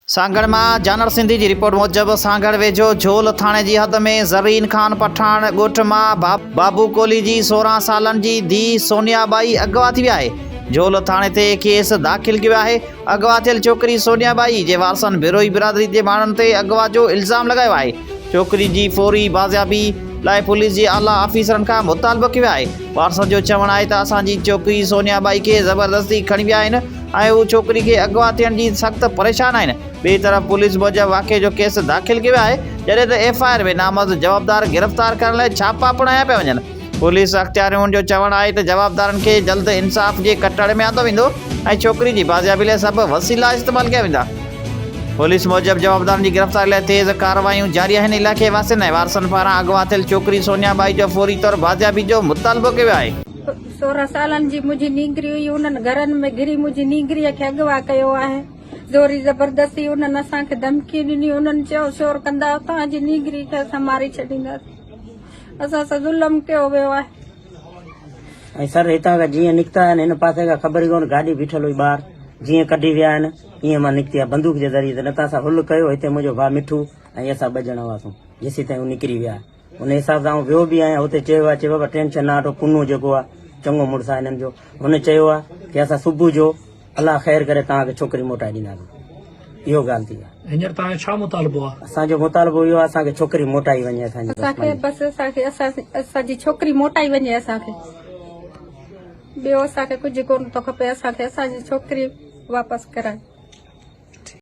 सांगड़ में जानर सिंधी की रिपोर्ट मुजब सांगड़ वेझो झोल थाने की हद में ज़रीन खान पठान गोठ में बाबू कोली की 16 सालन की धी सोनियाबाई अगवा थी है। झोल थाने ते केस दाखिल किया है। अगवा थियल छोकरी सोनियाबाई के वारसन बिरोई बिरादरी के माण्हुनि ते अगवा जो इल्ज़ाम लगायो है। छोकरी की फौरी बाज़ियाबी लाइ पुलिस के आला ऑफिसरन का मुतालबो किया है। वारसन जो चवण है त असांजी छोकरी सोनियाबाई के ज़बरदस्ती खणी विया आहिनि ऐं उहो छोकरी के अगवा थियण जी सख्त परेशान आहिनि। बे तरफ़ पुलिस मूजब वाक़े जो केस दाखिल किया है, जॾहिं त FIR में नामज़द जवाबदार गिरफ़्तार करण लाइ छापा पुणाया पिया वञनि। पुलिस अख़्तियारियुनि जो चवण आहे त जवाबदारनि खे जल्द इंसाफ़ जे कटड़ में आंदो वेंदो ऐं छोकरी जी बाज़ियाबी लाइ सभु वसीला इस्तेमाल किया वेंदा। पुलिस मूजब जवाबदारनि जी गिरफ़्तारी लाइ तेज़ कार्रवाइयूं जारी आहिनि। इलाइक़े वासियुनि ऐं वारसनि पारां अगवा थियल छोकरी सोनियाबाई जो फौरी तौर बाज़ियाबी जो मुतालबो कयो आहे। 16 सालन जी मुझी नींगरी हुई, उन्हनि घरनि में घिरी मुझी नींगरीअ खे अगवा कयो आहे। जोरी ज़बरदस्ती उन्हनि असांखे धमकी ॾिनी। उन्हनि चयो शोर कंदा तव्हांजी नींगरी खे असां मारे छॾींदासीं। असां सां ज़ुल्म कयो वियो आहे। सर हितां खां जीअं निकिता आहिनि हिन पासे खां ख़बर ई कोन, गाॾी बीठल हुई ॿाहिरि, जीअं कढी विया आहिनि ईअं मां निकिती आहे बंदूक जे ज़रिए। न त असां हुल कयो हिते मुंहिंजो भाउ मिठू ऐं असां 2 ॼणा हुआसीं जेसीं ताईं हू निकिरी विया। उन हिसाब सां वियो बि आहियां। हुते चयो आहे बाबा टेंशन न वठो, पुन्नू जेको आहे चङो मुड़ुसु आहे हिननि जो, हुन चयो आहे की असां सुबुह जो अलाह ख़ैर करे तव्हांखे छोकिरी मोटाए ॾींदासीं। इहो ॻाल्हि थी आहे। हींअर तव्हांजो छा मुतालबो आहे? असांजो मुतालबो इहो आहे असांखे छोकिरी मोटाई वञे। असांखे बसि असांजी छोकिरी मोटाई वञे। असांखे ॿियो असांखे कुझु कोन थो खपे। असांखे असांजी छोकिरी वापसि कराए।